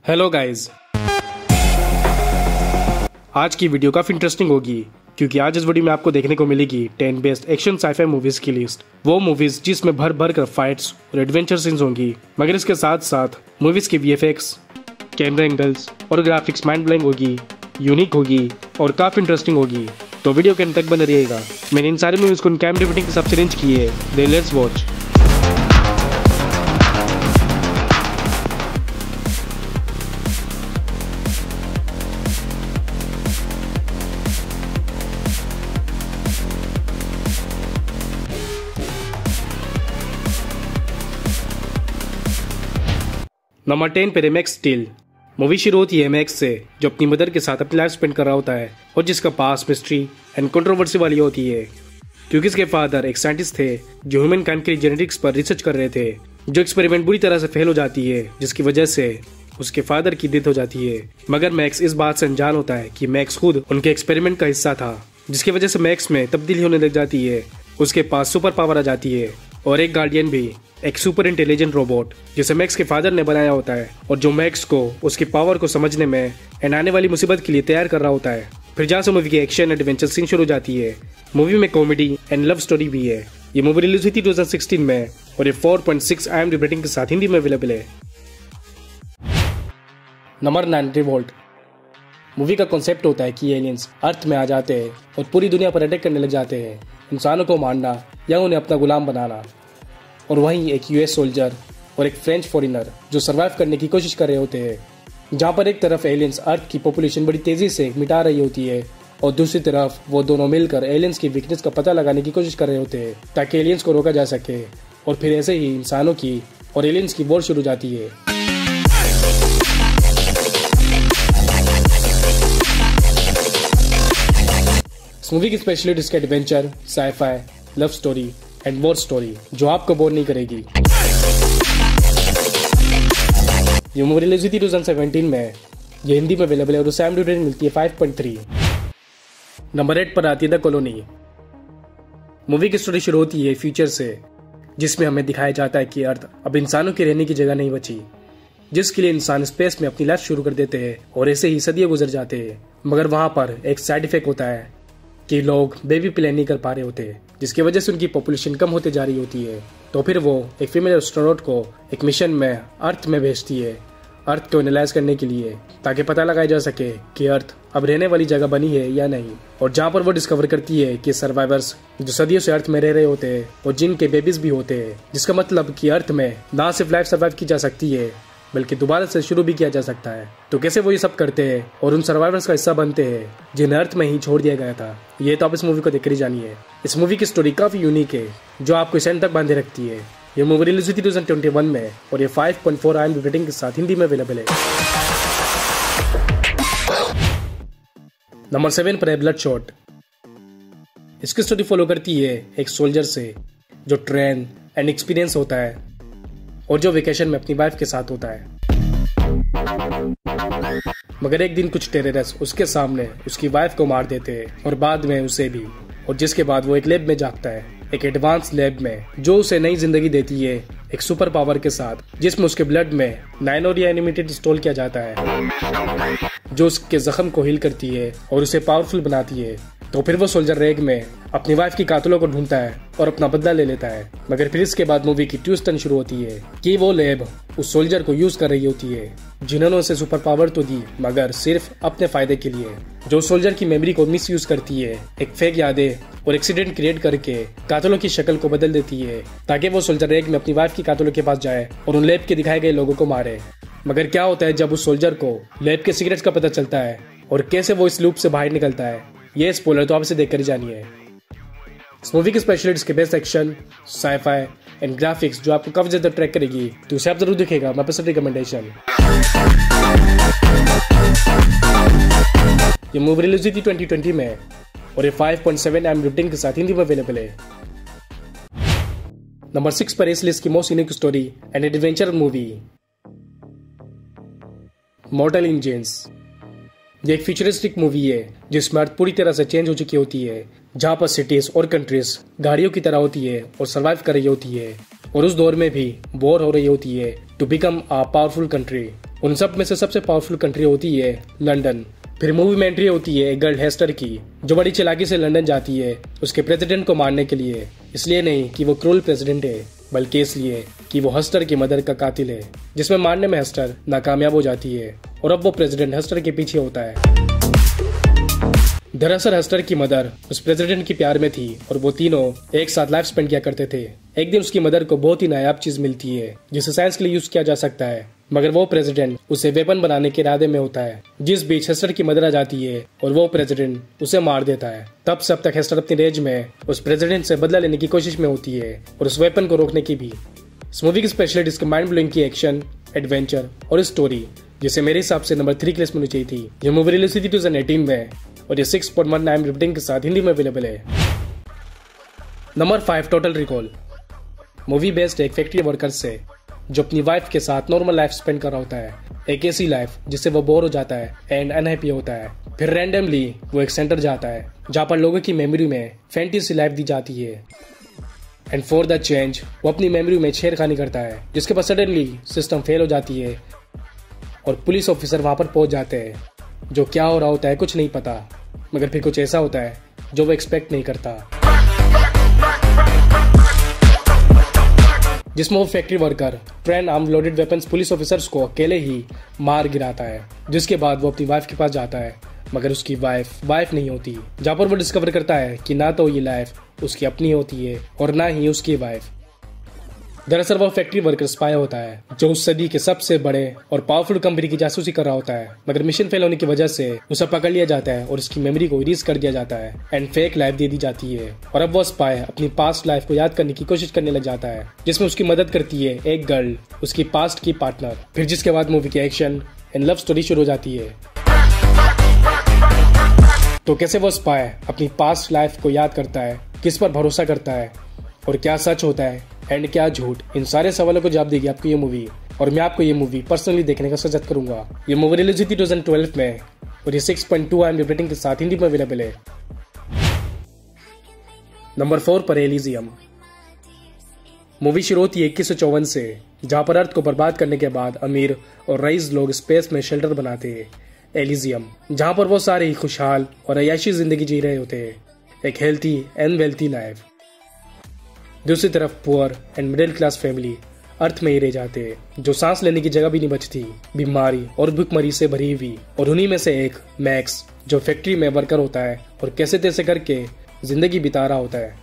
Hello guys, आज की video काफ़ी इंटरेस्टिंग होगी क्योंकि आज इस वीडियो में आपको देखने को मिलेगी 10 बेस्ट एक्शन साइफाई मूवीज की लिस्ट। वो मूवीज जिसमें भर भर कर फाइट्स और एडवेंचर सीन्स होंगी, मगर इसके साथ साथ मूवीज के वीएफएक्स, कैमरा एंगल्स और ग्राफिक्स माइंड ब्लोइंग होगी, यूनिक होगी और काफ़ी इंटरेस्टिंग होगी। तो वीडियो के अंत तक बने रहिएगा। मैंने इन सारी मूवीज को कैमरा रेटिंग के हिसाब से अरेंज की है। Then let's watch. नंबर 10 पे मैक्स स्टील। मूवी शुरू होती है मैक्स से, जो अपनी मदर के साथ अपनी लाइफ स्पेंड कर रहा होता है और जिसका पास मिस्ट्री एंड कंट्रोवर्सी वाली होती है क्योंकि इसके फादर एक साइंटिस्ट थे जो ह्यूमन काइंड के जेनेटिक्स पर रिसर्च कर रहे थे। जो एक्सपेरिमेंट बुरी तरह से फेल हो जाती है जिसकी वजह से उसके फादर की डेथ हो जाती है। मगर मैक्स इस बात से अनजान होता है कि मैक्स खुद उनके एक्सपेरिमेंट का हिस्सा था, जिसकी वजह से मैक्स में तब्दीली होने लग जाती है। उसके पास सुपर पावर आ जाती है और एक गार्डियन भी, एक सुपर इंटेलिजेंट रोबोट जिसे मैक्स के फादर ने बनाया होता है और जो मैक्स को उसकी पावर को समझने में एंड आने वाली मुसीबत के लिए तैयार कर रहा होता है। फिर जहाँ से मूवी की एक्शन एडवेंचर सीन शुरू हो जाती है। मूवी में कॉमेडी एंड लव स्टोरी भी है। ये मूवी रिलीज हुई थी 2016 में और ये 4.6 IMDb रेटिंग के साथ हिंदी में अवेलेबल है। Number 9 revolt. मूवी का कॉन्सेप्ट होता है कि एलियंस अर्थ में आ जाते हैं और पूरी दुनिया पर अटैक करने लग जाते हैं, इंसानों को मारना या उन्हें अपना गुलाम बनाना। और वहीं एक यूएस सोल्जर और एक फ्रेंच फॉरेनर जो सर्वाइव करने की कोशिश कर रहे होते हैं, जहां पर एक तरफ एलियंस अर्थ की पॉपुलेशन बड़ी तेजी से मिटा रही होती है और दूसरी तरफ वो दोनों मिलकर एलियंस की वीकनेस का पता लगाने की कोशिश कर रहे होते हैं ताकि एलियंस को रोका जा सके। और फिर ऐसे ही इंसानों की और एलियंस की वॉर शुरू हो जाती है। इस मूवी की स्पेशलिटी इसके adventure, sci fi, love story and war story जो आपको बोर नहीं करेगी। ये मूवी रिलीज हुई थी 2017 में। ये हिंदी में अवेलेबल है और उसे IMDb रेटिंग मिलती है 5.3। नंबर 8 पर आती है द कॉलोनी। मूवी की स्टोरी शुरू होती है फ्यूचर से, जिसमें हमें दिखाया जाता है कि अर्थ अब इंसानों की रहने की जगह नहीं बची, जिसके लिए इंसान स्पेस में अपनी लाइफ शुरू कर देते हैं और ऐसे ही सदियों गुजर जाते हैं। मगर वहां पर एक साइड इफेक्ट होता है कि लोग बेबी प्लान नहीं कर पा रहे होते, जिसकी वजह से उनकी पॉपुलेशन कम होते जा रही होती है। तो फिर वो एक फीमेल एस्ट्रोनॉट को एक मिशन में अर्थ में भेजती है, अर्थ को एनालाइज करने के लिए, ताकि पता लगाया जा सके कि अर्थ अब रहने वाली जगह बनी है या नहीं। और जहाँ पर वो डिस्कवर करती है कि सर्वाइवर्स जो सदियों से अर्थ में रह रहे होते हैं और जिनके बेबीज भी होते हैं, जिसका मतलब कि अर्थ में ना सिर्फ लाइफ सर्वाइव की जा सकती है बल्कि दोबारा से शुरू भी किया जा सकता है। तो कैसे वो ये सब करते हैं और उन सर्वाइवर्स का हिस्सा बनते हैं जिन्हें अर्थ में ही छोड़ दिया गया था, ये तो आप इस मूवी को देखकर ही जानिए। इस मूवी की स्टोरी काफी यूनिक है जो आपको इस एंड तक बांधे रखती है। ये मूवी रिलीज हुई थी 2021 में और ये 5.4 IMDb रेटिंग के साथ हिंदी में अवेलेबल है। नंबर 7 पर है ब्लडशॉट। इसकी स्टोरी फॉलो करती है एक सोल्जर से जो ट्रेन एंड एक्सपीरियंस होता है और जो वेकेशन में अपनी वाइफ के साथ होता है। मगर एक दिन कुछ टेररिस्ट उसके सामने उसकी वाइफ को मार देते हैं और बाद में उसे भी, और जिसके बाद वो एक लैब में जागता है, एक एडवांस लैब में जो उसे नई जिंदगी देती है एक सुपर पावर के साथ, जिसमें उसके ब्लड में नाइनो रिएनिमेटेड इंस्टॉल किया जाता है जो उसके जख्म को हील करती है और उसे पावरफुल बनाती है। तो फिर वो सोल्जर रैग में अपनी वाइफ की कातलों को ढूंढता है और अपना बदला ले लेता है। मगर फिर इसके बाद मूवी की ट्विस्ट टर्न शुरू होती है कि वो लैब उस सोल्जर को यूज कर रही होती है जिन्होंने उसे सुपर पावर तो दी मगर सिर्फ अपने फायदे के लिए, जो सोल्जर की मेमोरी को मिस यूज करती है, एक फेक यादें और एक्सीडेंट क्रिएट करके कातलों की शक्ल को बदल देती है ताकि वो सोल्जर रैग में अपनी वाइफ की कातलों के पास जाए और उन लैब के दिखाए गए लोगों को मारे। मगर क्या होता है जब उस सोल्जर को लैब के सीक्रेट्स का पता चलता है और कैसे वो इस लूप से बाहर निकलता है, ये स्पॉइलर तो आप इसे देखकर ही जानिए। इस मूवी की स्पेशलिटीज के best action, sci fi and graphics जो आपको काफी ज्यादा ट्रैक करेगी, तो उसे आप जरूर दिखेगा। मैं पर्सनल रिकमेंडेशन। ये मूवी रिलीज हुई थी 2020 में और ये 5.7 IMDb रेटिंग के साथ हिंदी में अवेलेबल है। नंबर 6 पर इस लिस्ट की most unique story and adventure movie मॉर्टल engines. ये एक फ्यूचरिस्टिक मूवी है जिसमें अर्थ पूरी तरह से चेंज हो चुकी होती है, जहाँ पर सिटीज और कंट्रीज गाड़ियों की तरह होती है और सर्वाइव कर रही होती है और उस दौर में भी वॉर हो रही होती है to become a powerful country. उन सब में से सबसे पावरफुल कंट्री होती है लंदन। फिर मूवी में एंट्री होती है एक गर्ल हेस्टर की, जो बड़ी चालाकी से लंदन जाती है उसके प्रेसिडेंट को मारने के लिए। इसलिए नहीं कि वो क्रूल प्रेसिडेंट है, बल्कि इसलिए कि वो हस्टर की मदर का कातिल है, जिसमें मारने में हस्टर नाकामयाब हो जाती है और अब वो प्रेसिडेंट हस्टर के पीछे होता है। दरअसल हस्टर की मदर उस प्रेसिडेंट की प्यार में थी और वो तीनों एक साथ लाइफ स्पेंड किया करते थे। एक दिन उसकी मदर को बहुत ही नायाब चीज मिलती है जिसे साइंस के लिए यूज किया जा सकता है, मगर वो प्रेसिडेंट उसे वेपन बनाने के इरादे में होता है। जिस बीच हेस्टर की मदर आ जाती है और वो प्रेसिडेंट उसे मार देता है। तब सब तक हेस्टर अपनी रेज में उस प्रेसिडेंट से बदला लेने की कोशिश में होती है और उस वेपन को रोकने की भी। इस मूवी की स्पेशलिटी इसके माइंड ब्लोइंग की एक्शन, एडवेंचर और स्टोरी, जिसे मेरे हिसाब से नंबर 3 की लिस्ट में होनी चाहिए थी। ये मूवी रिलीज हुई थी 2018 में और ये 6.19 रेटिंग के साथ हिंदी में अवेलेबल है। Number 5 total recall. Movie based एक फैक्ट्री वर्कर से जो अपनी वाइफ के साथ नॉर्मल लाइफ स्पेंड कर रहा होता है, एक ऐसी लाइफ जिससे वो बोर हो जाता है एंड अनहैप्पी होता है। फिर रैंडमली वो एक सेंटर जाता है जहाँ पर लोगों की मेमोरी में फैंटेसी लाइफ दी जाती है एंड फॉर द चेंज वो अपनी मेमोरी में छेड़खानी करता है, जिसके बाद सडनली सिस्टम फेल हो जाती है और पुलिस ऑफिसर वहां पर पहुंच जाते हैं। जो क्या हो रहा होता है कुछ नहीं पता, मगर फिर कुछ ऐसा होता है जो वो एक्सपेक्ट नहीं करता, जिसमें वो factory worker train arm loaded weapons police officers को अकेले ही मार गिराता है। जिसके बाद वो अपनी वाइफ के पास जाता है, मगर उसकी वाइफ नहीं होती। जहाँ पर वो डिस्कवर करता है कि ना तो ये लाइफ उसकी अपनी होती है और ना ही उसकी वाइफ। दरअसल वो फैक्ट्री वर्कर स्पाई होता है जो उस सदी के सबसे बड़े और पावरफुल कंपनी की जासूसी कर रहा होता है, मगर मिशन फेल होने की वजह से उसे पकड़ लिया जाता है और उसकी मेमोरी को इरेज कर दिया जाता है एंड फेक लाइफ दे दी जाती है। और अब वो स्पाई अपनी पास्ट लाइफ को याद करने की कोशिश करने लग जाता है, जिसमें उसकी मदद करती है एक गर्ल, उसकी पास्ट की पार्टनर। फिर जिसके बाद मूवी की एक्शन एंड लव स्टोरी शुरू हो जाती है। तो कैसे वो स्पाई अपनी पास्ट लाइफ को याद करता है, किस पर भरोसा करता है और क्या सच होता है एंड क्या झूठ, इन सारे सवालों को जवाब देगी आपको ये मूवी। और मैं आपको ये मूवी पर्सनली देखने का सजेस्ट करूंगा। ये मूवी रिलीज हुई थी 2012 में और ये 6.2 IMDb रेटिंग के साथ हिंदी में अवेलेबल है। नंबर 4 पर एलिजियम। मूवी शुरू होती है 2154 से, जहां पर अर्थ को बर्बाद करने के बाद अमीर और रईस लोग स्पेस में शेल्टर बनाते हैं, एलिजियम, जहां पर वो सारे ही खुशहाल और अय्याशी जिंदगी जी रहे होते हैं, एक हेल्थी एंड वेल्थी लाइफ। दूसरी तरफ poor and middle class family अर्थ में ही रह जाते हैं, जो सांस लेने की जगह भी नहीं बचती, बीमारी और भुखमरी से भरी हुई। और उन्हीं में से एक मैक्स, जो फैक्ट्री में वर्कर होता है और कैसे तैसे करके जिंदगी बिता रहा होता है।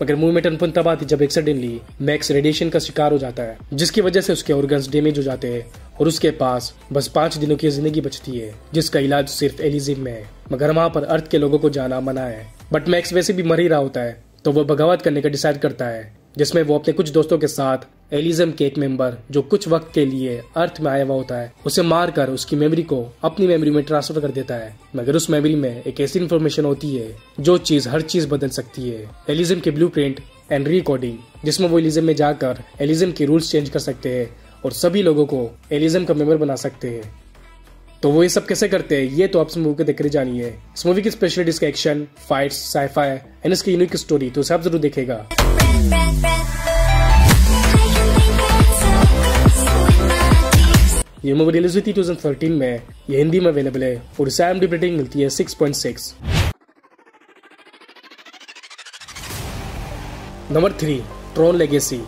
मगर मूवी में टर्न तब आती जब एक सडनली मैक्स रेडिएशन का शिकार हो जाता है, जिसकी वजह से उसके ऑर्गन्स डैमेज हो जाते हैं और उसके पास बस 5 दिनों की जिंदगी बचती है, जिसका इलाज सिर्फ एलिजियम में है। मगर वहां पर अर्थ के लोगों को जाना मना है। बट मैक्स वैसे भी मर ही रहा होता है, तो वो बगावत करने का डिसाइड करता है, जिसमें वो अपने कुछ दोस्तों के साथ एलिजियम के एक मेंबर जो कुछ वक्त के लिए अर्थ में आया हुआ होता है, उसे मारकर उसकी मेमोरी को अपनी मेमोरी में ट्रांसफर कर देता है। मगर उस मेमोरी में एक ऐसी इन्फॉर्मेशन होती है जो चीज हर चीज बदल सकती है, एलिजियम के ब्लूप्रिंट एंड रिकॉर्डिंग, जिसमें वो एलिजियम में जाकर एलिजियम के रूल्स चेंज कर सकते हैं और सभी लोगों को एलिजियम का मेंबर बना सकते हैं। तो वो ये सब कैसे करते हैं, ये तो आप इस मूवी को देखकर जानिए। इस मूवी की स्पेशलिटी इसका एक्शन, फाइट्स, साइफाई एंड इसकी यूनिक स्टोरी, तो उसे आप जरूर देखेगा। ये मूवी रिलीज हुई थी 2013 में, ये हिंदी में अवेलेबल है और इसे IMDb रेटिंग मिलती है 6.6। Number 3 ट्रोन legacy.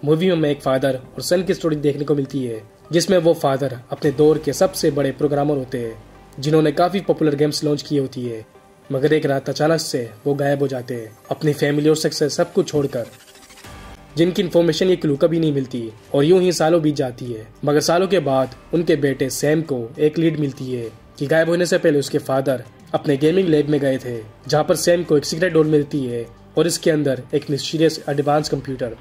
मूवी में हमें एक फादर और सन की स्टोरी देखने को मिलती है, जिसमें वो फादर अपने दौर के सबसे बड़े प्रोग्रामर होते हैं, जिन्होंने काफी पॉपुलर गेम्स लॉन्च किए होती है। मगर एक रात अचानक से वो गायब हो जाते हैं, अपनी फैमिली और सक्सेस सब कुछ छोड़कर, जिनकी इन्फॉर्मेशन ये क्लू कभी नहीं मिलती। और यूं ही सालों बीत जाती है। मगर सालों के बाद उनके बेटे सैम को एक लीड मिलती है कि गायब होने से पहले उसके फादर अपने गेमिंग लैब में गए थे, जहां पर सैम को एक सीक्रेट डोर मिलती है और इसके अंदर एक मिस्टीरियस एडवांस कंप्यूटर,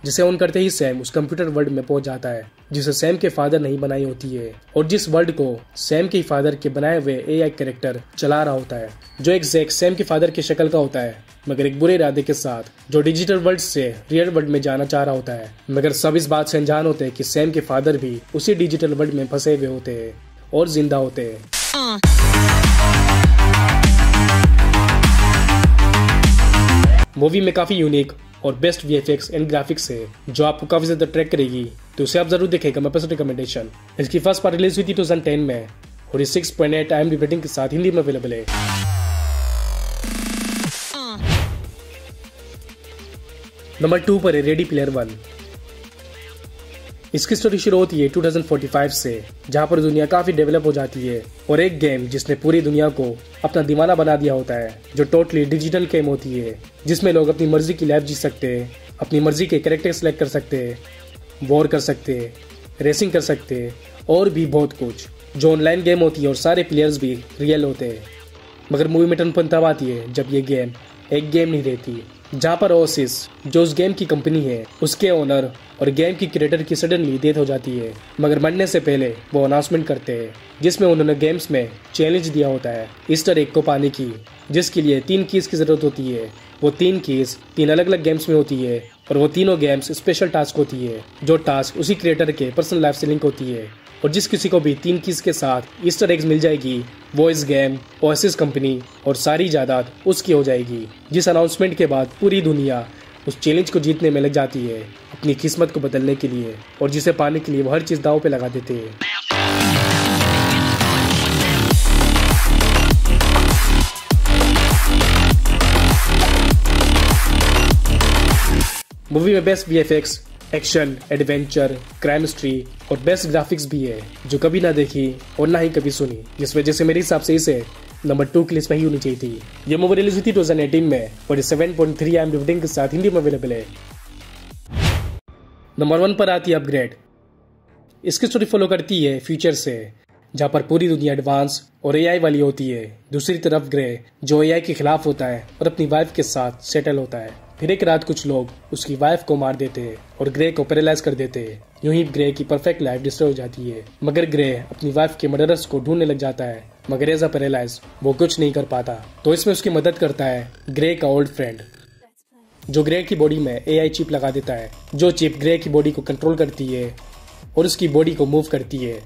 जिसे ऑन करते ही सैम उस कंप्यूटर वर्ल्ड में पहुंच जाता है, जिसे सैम के फादर नहीं बनाई होती है और जिस वर्ल्ड को सैम के फादर के बनाए हुए AI कैरेक्टर चला रहा होता है, जो एग्जैक्ट सैम के फादर की शक्ल का होता है, मगर एक बुरे इरादे के साथ, जो डिजिटल वर्ल्ड से रियल वर्ल्ड में जाना चाह रहा होता है। मगर सब इस बात से अनजान होते हैं कि सैम के फादर भी उसी डिजिटल वर्ल्ड में फंसे हुए होते हैं और जिंदा होते हैं। मूवी में काफी यूनिक और बेस्ट VFX एंड ग्राफिक्स है, जो आपको काफी ज्यादा अट्रैक्ट करेगी तो उसे आप जरूर देखेगा मेरे पास रिकमेंडेशन। इसकी फर्स्ट पार्ट रिलीज हुई थी 2010 में और ये 6.8 IMDb रेटिंग के साथ हिंदी में अवेलेबल है। नंबर 2 पर है रेडी प्लेयर 1। इसकी स्टोरी शुरू होती है 2045 से, जहां पर दुनिया काफी डेवलप हो जाती है और एक गेम जिसने पूरी दुनिया को अपना दीवाना बना दिया होता है, जो टोटली डिजिटल गेम होती है, जिसमें लोग अपनी मर्जी की लाइफ जी सकते हैं, अपनी मर्जी के कैरेक्टर सेलेक्ट कर सकते हैं, वॉर कर सकते हैं, रेसिंग कर सकते हैं और भी बहुत कुछ, जो ऑनलाइन गेम होती है और सारे प्लेयर्स भी रियल होते हैं। मगर मूवी में टर्न तब आती है जब ये गेम एक गेम नहीं रहती, जहाँ पर ओसिस जो उस गेम की कंपनी है, उसके ओनर और गेम की क्रिएटर की सडनली डेथ हो जाती है। मगर मरने से पहले वो अनाउंसमेंट करते हैं जिसमें उन्होंने गेम्स में चैलेंज दिया होता है ईस्टर एग को पाने की, जिसके लिए 3 कीज की जरूरत होती है। वो 3 कीज 3 अलग अलग गेम्स में होती है और वो तीनों गेम्स स्पेशल टास्क होती है, जो टास्क उसी क्रिएटर के पर्सनल लाइफ से लिंक होती है। और जिस किसी को भी 3 कीज के साथ ईस्टर एग्स मिल जाएगी, वो इस गेम, ओएसिस कंपनी और सारी जायदाद उसकी हो जाएगी। जिस अनाउंसमेंट के बाद पूरी दुनिया उस चैलेंज को जीतने में लग जाती है, अपनी किस्मत को बदलने के लिए, और जिसे पाने के लिए वो हर चीज दांव पे लगा देते हैं। मूवी में best VFX, action, adventure, crime history और बेस्ट ग्राफिक्स भी है, जो कभी ना देखी और ना ही कभी सुनी, जिस वजह से मेरे हिसाब से इसे नंबर 2 की लिस्ट में ही होनी चाहिए थी। ये मूवी रिलीज हुई थी 2018 में और ये 7.3 IMDb रेटिंग के साथ हिंदी में अवेलेबल है। नंबर 1 पर आती है अपग्रेड। इसकी स्टोरी फॉलो करती है फ्यूचर से, जहाँ पर पूरी दुनिया एडवांस और AI वाली होती है। दूसरी तरफ ग्रे जो AI के खिलाफ होता है और अपनी वाइफ के साथ सेटल होता है। फिर एक रात कुछ लोग उसकी वाइफ को मार देते हैं और ग्रे को पैरालाइज कर देते हैं। यूं ही ग्रे की परफेक्ट लाइफ डिस्ट्रॉय हो जाती है। मगर ग्रे अपनी वाइफ के मर्डरर्स को ढूंढने लग जाता है, मगर एज अ पैरालाइज वो कुछ नहीं कर पाता। तो इसमें उसकी मदद करता है ग्रे का ओल्ड फ्रेंड, जो ग्रे की बॉडी में AI चिप लगा देता है, जो चिप ग्रे की बॉडी को कंट्रोल करती है और उसकी बॉडी को मूव करती है।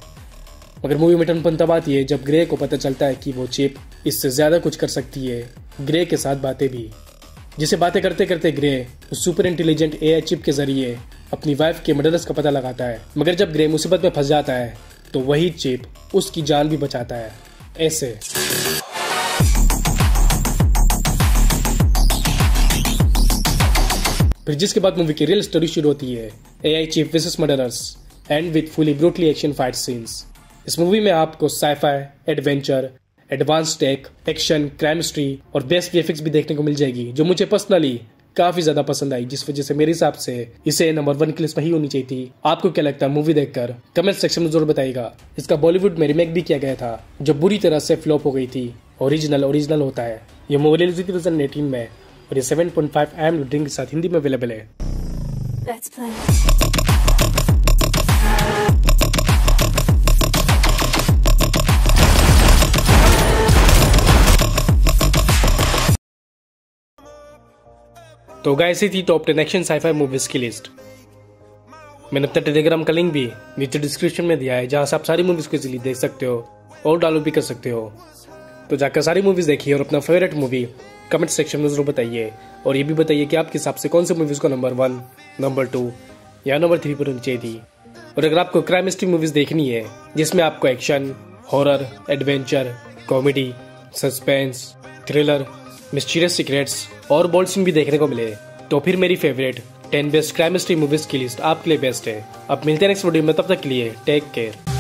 मगर मूवी में टर्न तब आती है जब ग्रे को पता चलता है कि वो चिप इससे ज्यादा कुछ कर सकती है, ग्रे के साथ बातें भी, जिसे बातें करते करते ग्रे उस सुपर इंटेलिजेंट AI चिप के जरिए अपनी वाइफ के मर्डरर्स का पता लगाता है। मगर जब ग्रे मुसीबत में फंस जाता है तो वही चिप उसकी जान भी बचाता है। ऐसे फिर जिसके बाद मूवी की रियल स्टोरी शुरू होती है, AI chip versus murderers and with fully brutally action fight scenes. इस मूवी में आपको sci fi, adventure, advance tech, action, crime history और बेस्ट VFX भी देखने को मिल जाएगी, जो मुझे पर्सनली काफी ज्यादा पसंद आई, जिस वजह से मेरे हिसाब से इसे नंबर 1 की लिस्ट में ही होनी चाहिए थी। आपको क्या लगता है मूवी देखकर कमेंट सेक्शन में जरूर बताइएगा। इसका बॉलीवुड में रीमेक भी किया गया था, जो बुरी तरह से फ्लॉप हो गई थी। ओरिजिनल होता है। ये मूवी रिलीज हुई 2018 में और ये 7.5 IMDb रेटिंग के साथ हिंदी में अवेलेबल है। तो गाइस ऐसी थी टॉप 10 एक्शन साइफाई मूवीज की लिस्ट। मैंने अपना टेलीग्राम का लिंक भी नीचे डिस्क्रिप्शन में दिया है, जहां से आप सारी मूवीज को इजीली देख सकते हो और डाउनलोड भी कर सकते हो। तो जाकर सारी मूवीज देखिए और अपना फेवरेट मूवी कमेंट सेक्शन में जरूर बताइए, और ये भी बताइए कि आपके हिसाब से कौन सी मूवीज को नंबर 1, नंबर 2 या नंबर 3 पर होनी चाहिए थी। और अगर आपको क्राइम हिस्ट्री मूवीज देखनी है जिसमें आपको action, horror, adventure, comedy, suspense, thriller, mysterious secrets और बोल्ड सीन भी देखने को मिले, तो फिर मेरी favourite 10 best crime history movies की लिस्ट आपके लिए बेस्ट है। अब मिलते हैं नेक्स्ट वीडियो में, तब तक के लिए टेक केयर।